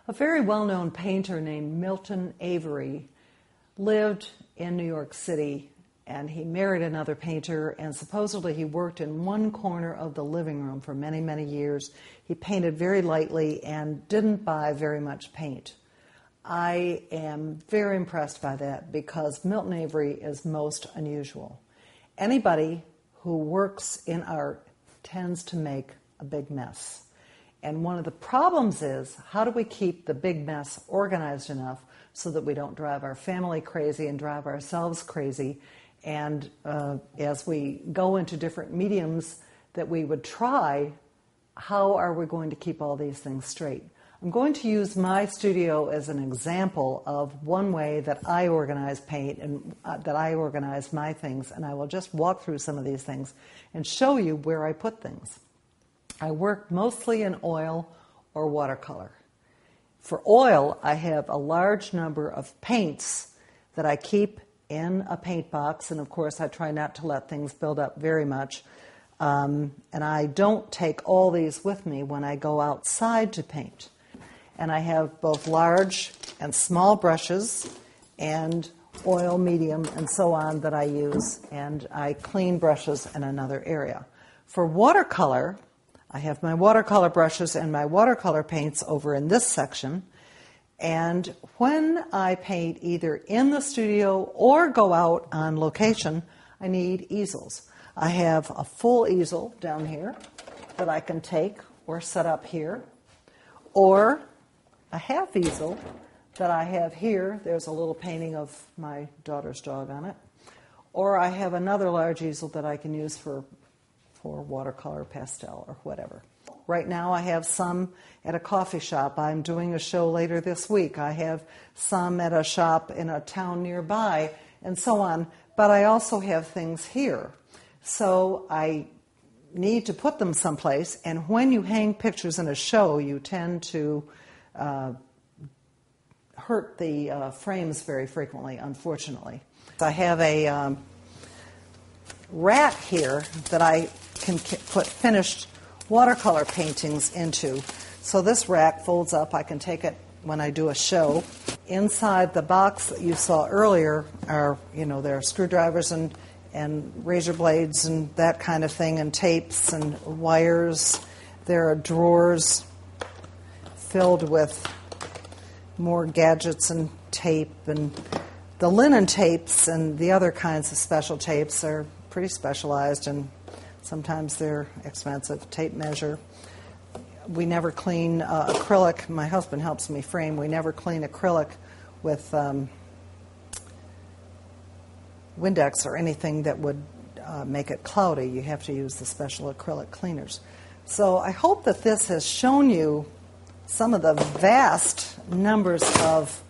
A very well-known painter named Milton Avery lived in New York City, and he married another painter, and supposedly he worked in one corner of the living room for many, many years. He painted very lightly and didn't buy very much paint. I am very impressed by that because Milton Avery is most unusual. Anybody who works in art tends to make a big mess. And one of the problems is, how do we keep the big mess organized enough so that we don't drive our family crazy and drive ourselves crazy? And as we go into different mediums that we would try, how are we going to keep all these things straight? I'm going to use my studio as an example of one way that I organize paint and that I organize my things, and I will just walk through some of these things and show you where I put things. I work mostly in oil or watercolor. For oil, I have a large number of paints that I keep in a paint box, and of course I try not to let things build up very much. And I don't take all these with me when I go outside to paint. And I have both large and small brushes and oil, medium, and so on that I use, and I clean brushes in another area. For watercolor, I have my watercolor brushes and my watercolor paints over in this section. And when I paint either in the studio or go out on location, I need easels. I have a full easel down here that I can take or set up here, or a half easel that I have here. There's a little painting of my daughter's dog on it. Or I have another large easel that I can use for watercolor, pastel, or whatever. Right now I have some at a coffee shop. I'm doing a show later this week. I have some at a shop in a town nearby, and so on. But I also have things here. So I need to put them someplace, and when you hang pictures in a show, you tend to hurt the frames very frequently, unfortunately. I have a rack here that I can put finished watercolor paintings into. So this rack folds up. I can take it when I do a show. Inside the box that you saw earlier are, there are screwdrivers and razor blades and that kind of thing, and tapes and wires. There are drawers filled with more gadgets and tape, and the linen tapes and the other kinds of special tapes are pretty specialized, and sometimes they're expensive. Tape measure. We never clean acrylic. My husband helps me frame. We never clean acrylic with Windex or anything that would make it cloudy. You have to use the special acrylic cleaners. So I hope that this has shown you some of the vast numbers of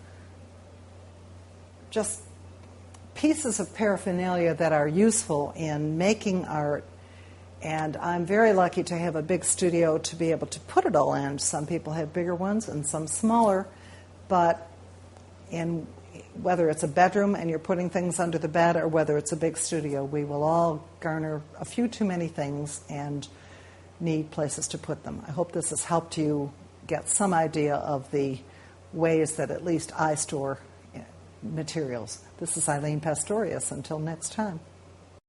just pieces of paraphernalia that are useful in making art. And I'm very lucky to have a big studio to be able to put it all in. Some people have bigger ones and some smaller, but whether it's a bedroom and you're putting things under the bed or whether it's a big studio, we will all garner a few too many things and need places to put them. I hope this has helped you get some idea of the ways that at least I store materials. This is Eileen Pastorius. Until next time.